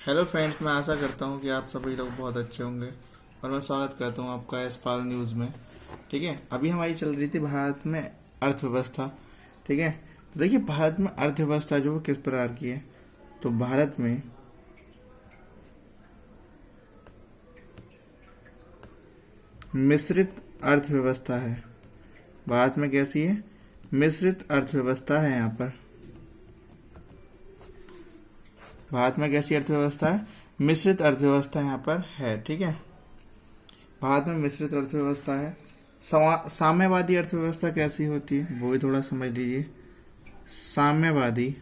Hello friends, मैं आशा करता हूँ कि आप सभी लोग बहुत अच्छे होंगे और मैं स्वागत करता हूँ आपका एसपाल न्यूज़ में। ठीक है, अभी हमारी चल रही थी भारत में अर्थव्यवस्था। ठीक है, तो देखिए भारत में अर्थव्यवस्था जो है किस प्रकार की है। तो भारत में मिश्रित अर्थव्यवस्था है। भारत में कैसी है? मिश्रित अर्थव्यवस्था है। यहाँ पर भारत में कैसी अर्थव्यवस्था है? मिश्रित अर्थव्यवस्था यहाँ पर है। ठीक है, भारत में मिश्रित अर्थव्यवस्था है। साम्यवादी अर्थव्यवस्था कैसी होती है वो भी थोड़ा समझ लीजिए। साम्यवादी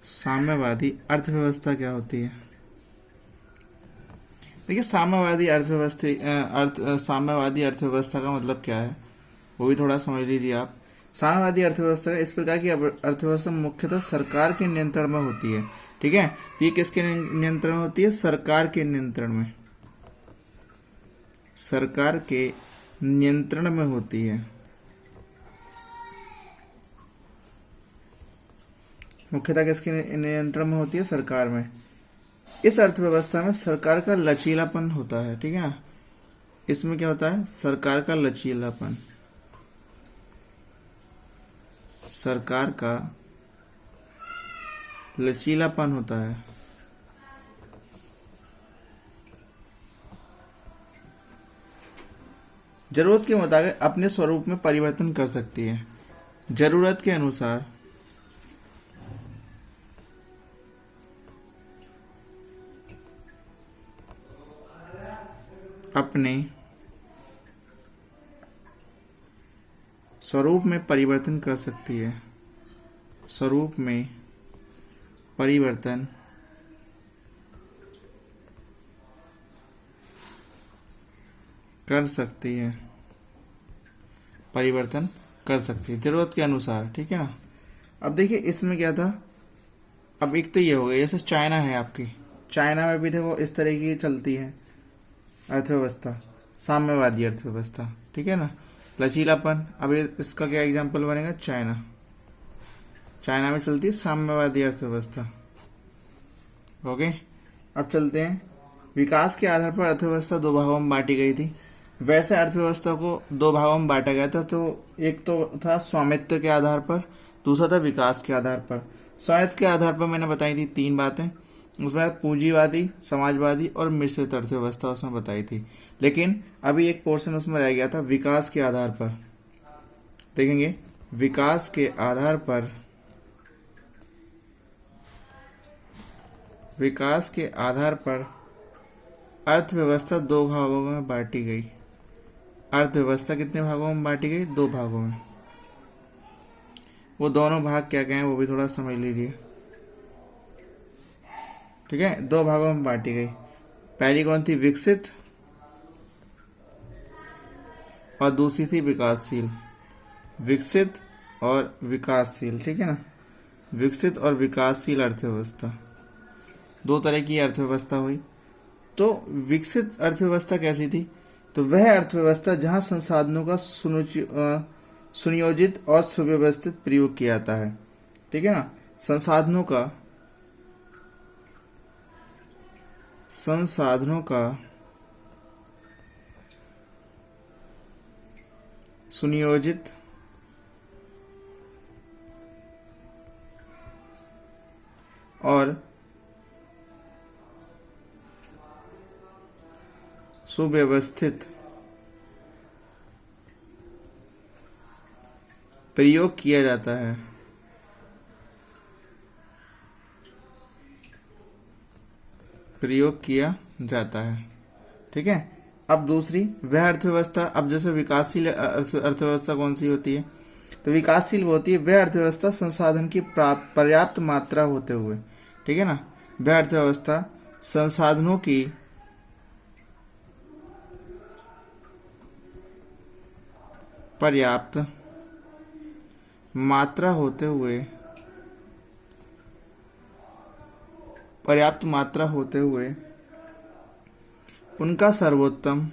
साम्यवादी अर्थव्यवस्था क्या होती है? देखिए साम्यवादी अर्थव्यवस्था का मतलब क्या है वो भी थोड़ा समझ लीजिए आप। साम्यवादी अर्थव्यवस्था इस प्रकार की अर्थव्यवस्था मुख्यतः सरकार के नियंत्रण में होती है। ठीक है, तो ये किसके नियंत्रण में होती है? सरकार के नियंत्रण में। सरकार के नियंत्रण में होती है। मुख्यतः किसके नियंत्रण में होती है? सरकार में। इस अर्थव्यवस्था में सरकार का लचीलापन होता है। ठीक है ना, इसमें क्या होता है? सरकार का लचीलापन। सरकार का लचीलापन होता है। जरूरत के मुताबिक अपने स्वरूप में परिवर्तन कर सकती है। जरूरत के अनुसार अपने स्वरूप में परिवर्तन कर सकती है। स्वरूप में परिवर्तन कर सकती है। परिवर्तन कर सकती है जरूरत के अनुसार। ठीक है ना, अब देखिए इसमें क्या था। अब एक तो ये हो गया, जैसे चाइना है आपकी, चाइना में भी देखो इस तरह की चलती है अर्थव्यवस्था, साम्यवादी अर्थव्यवस्था। ठीक है ना, लचीलापन। अब इसका क्या एग्जाम्पल बनेगा? चाइना। चाइना में चलती है साम्यवादी अर्थव्यवस्था। ओके, अब चलते हैं। विकास के आधार पर अर्थव्यवस्था दो भागों में बांटी गई थी। वैसे अर्थव्यवस्था को दो भागों में बांटा गया था। तो एक तो था स्वामित्व के आधार पर, दूसरा था विकास के आधार पर। स्वामित्व के आधार पर मैंने बताई थी तीन बातें, उसमें पूंजीवादी, समाजवादी और मिश्रित अर्थव्यवस्था उसमें बताई थी। लेकिन अभी एक पोर्शन उसमें रह गया था विकास के आधार पर। देखेंगे विकास के आधार पर, विकास के आधार पर अर्थव्यवस्था दो भागों में बांटी गई। अर्थव्यवस्था कितने भागों में बांटी गई? दो भागों में। वो दोनों भाग क्या क्या हैं वो भी थोड़ा समझ लीजिए। ठीक है, दो भागों में बांटी गई। पहली कौन थी? विकसित, और दूसरी थी विकासशील। विकसित और विकासशील। ठीक है ना, विकसित और विकासशील अर्थव्यवस्था, दो तरह की अर्थव्यवस्था हुई। तो विकसित अर्थव्यवस्था कैसी थी? तो वह अर्थव्यवस्था जहां संसाधनों का सुनियोजित और सुव्यवस्थित प्रयोग किया जाता है। ठीक है ना, संसाधनों का सुनियोजित और सुव्यवस्थित प्रयोग किया जाता है। प्रयोग किया जाता है। ठीक है, अब दूसरी वह अर्थव्यवस्था। अब जैसे विकासशील अर्थव्यवस्था कौन सी होती है? तो विकासशील वो होती है वह अर्थव्यवस्था संसाधन की पर्याप्त मात्रा होते हुए। ठीक है ना, वह अर्थव्यवस्था संसाधनों की पर्याप्त मात्रा होते हुए, पर्याप्त मात्रा होते हुए उनका सर्वोत्तम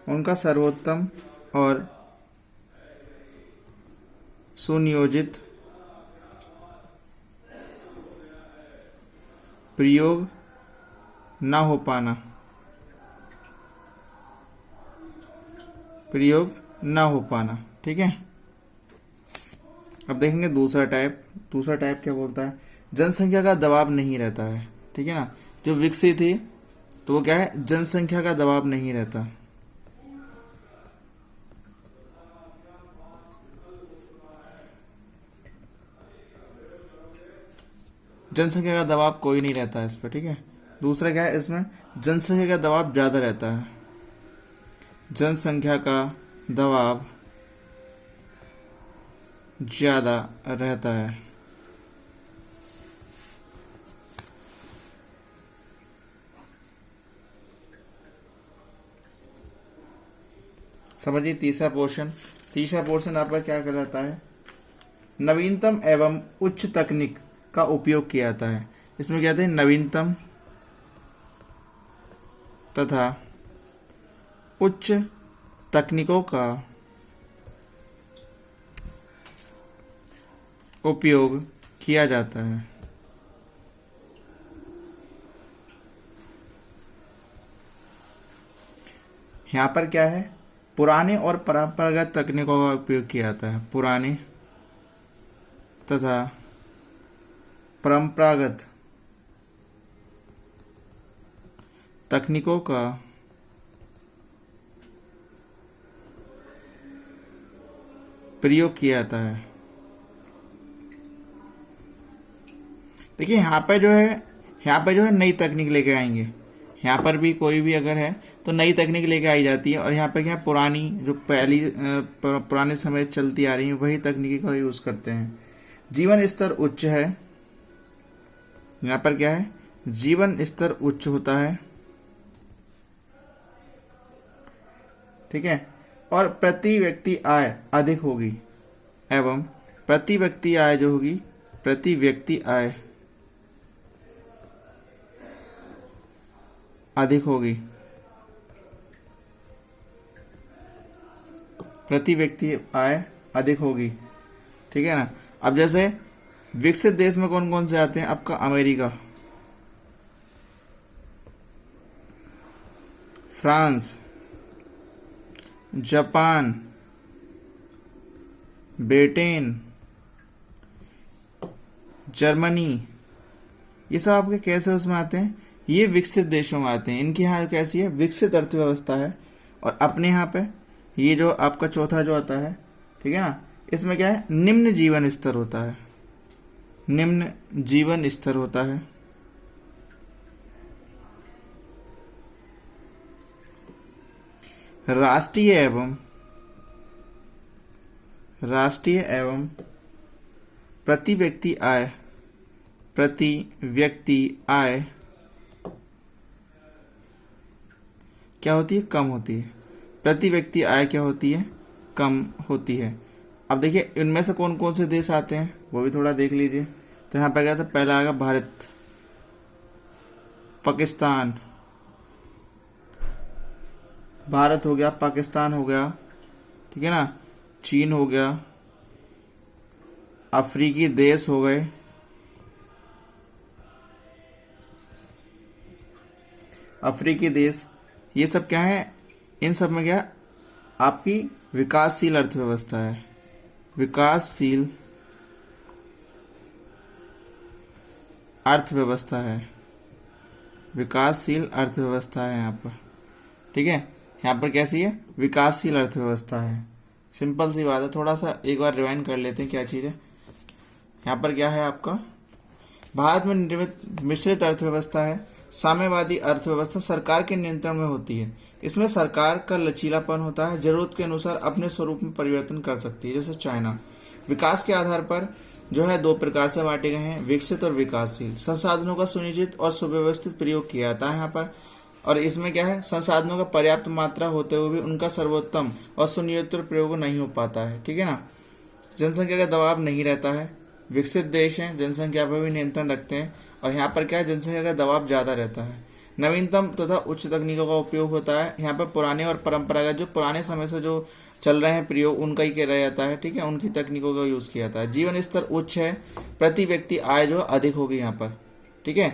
उनका सर्वोत्तम और सुनियोजित प्रयोग ना हो पाना, प्रयोग ना हो पाना। ठीक है, अब देखेंगे दूसरा टाइप। दूसरा टाइप क्या बोलता है, जनसंख्या का दबाव नहीं रहता है। ठीक है ना, जो विकसित है तो वो क्या है, जनसंख्या का दबाव नहीं रहता। जनसंख्या का दबाव कोई नहीं रहता है इस पर। ठीक है, दूसरा क्या है, इसमें जनसंख्या का दबाव ज्यादा रहता है। जनसंख्या का दबाव ज्यादा रहता है। समझिए तीसरा पोर्शन। तीसरा पोर्शन आपका क्या कहलाता है, नवीनतम एवं उच्च तकनीक का उपयोग किया जाता है। इसमें कहते हैं नवीनतम तथा उच्च तकनीकों का उपयोग किया जाता है। यहाँ पर क्या है, पुराने और परंपरागत तकनीकों का उपयोग किया जाता है। पुराने तथा परंपरागत तकनीकों का प्रयोग किया जाता है। देखिए यहाँ पे जो है नई तकनीक लेके आएंगे। यहाँ पर भी कोई भी अगर है तो नई तकनीक लेके आई जाती है, और यहाँ पे क्या है, पुरानी जो पहली पुराने समय चलती आ रही है वही तकनीकी का यूज करते हैं। जीवन स्तर उच्च है, यहाँ पर क्या है, जीवन स्तर उच्च होता है। ठीक है, और प्रति व्यक्ति आय अधिक होगी, एवं प्रति व्यक्ति आय जो होगी, प्रति व्यक्ति आय अधिक होगी। प्रति व्यक्ति आय अधिक होगी। ठीक है ना। अब जैसे विकसित देश में कौन कौन से आते हैं, आपका America, France, Japan, Britain, Germany, ये सब आपके कैसे उसमें आते हैं, ये विकसित देशों में आते हैं। इनकी यहाँ कैसी है, विकसित अर्थव्यवस्था है। और अपने यहाँ पे ये जो आपका चौथा जो आता है, ठीक है ना, इसमें क्या है, निम्न जीवन स्तर होता है। निम्न जीवन स्तर होता है। राष्ट्रीय एवं प्रति व्यक्ति आय क्या होती है, कम होती है। प्रति व्यक्ति आय क्या होती है, कम होती है। अब देखिए इनमें से कौन कौन से देश आते हैं वो भी थोड़ा देख लीजिए। तो यहाँ पे क्या था, पहला आएगा भारत, पाकिस्तान, भारत हो गया, पाकिस्तान हो गया, ठीक है ना, चीन हो गया, अफ्रीकी देश हो गए, अफ्रीकी देश, ये सब क्या है, इन सब में क्या आपकी विकासशील अर्थव्यवस्था है। विकासशील अर्थव्यवस्था है, विकासशील अर्थव्यवस्था है यहाँ पर। ठीक है, यहाँ पर कैसी है, विकासशील अर्थव्यवस्था है। सिंपल सी बात है, थोड़ा सा एक बार रिवाइंड कर लेते हैं क्या चीज़ है। यहाँ पर क्या है आपका, भारत में निर्मित मिश्रित अर्थव्यवस्था है। साम्यवादी अर्थव्यवस्था सरकार के नियंत्रण में होती है। इसमें सरकार का लचीलापन होता है, जरूरत के अनुसार अपने स्वरूप में परिवर्तन कर सकती है। जैसे चाइना, विकास के आधार पर जो है दो प्रकार से बांटे गए हैं, विकसित और विकासशील। संसाधनों का सुनिश्चित और सुव्यवस्थित प्रयोग किया जाता है यहाँ पर। और इसमें क्या है, संसाधनों का पर्याप्त मात्रा होते हुए भी उनका सर्वोत्तम और सुनियोजित प्रयोग नहीं हो पाता है। ठीक है ना। जनसंख्या का दबाव नहीं रहता है। विकसित देश हैं, जनसंख्या पर भी नियंत्रण रखते हैं, और यहाँ पर क्या है, जनसंख्या का दबाव ज़्यादा रहता है। नवीनतम तथा उच्च तकनीकों का उपयोग होता है। यहाँ पर पुराने और परंपरागत, जो पुराने समय से जो चल रहे हैं प्रयोग, उनका ही किया जाता है, ठीक है, उनकी तकनीकों का यूज किया जाता है। जीवन स्तर उच्च है, प्रति व्यक्ति आय जो अधिक होगी यहाँ पर, ठीक है।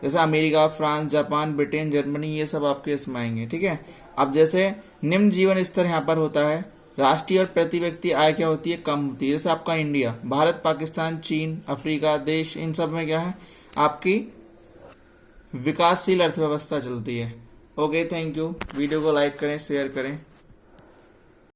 जैसे America, France, Japan, Britain, Germany, ये सब आपके इसमें आएंगे, ठीक है। अब जैसे निम्न जीवन स्तर यहाँ पर होता है, राष्ट्रीय और प्रति व्यक्ति आय क्या होती है, कम होती है। जैसे आपका इंडिया, भारत, पाकिस्तान, चीन, अफ्रीका देश, इन सब में क्या है, आपकी विकासशील अर्थव्यवस्था चलती है। Okay, thank you. वीडियो को लाइक करें, शेयर करें।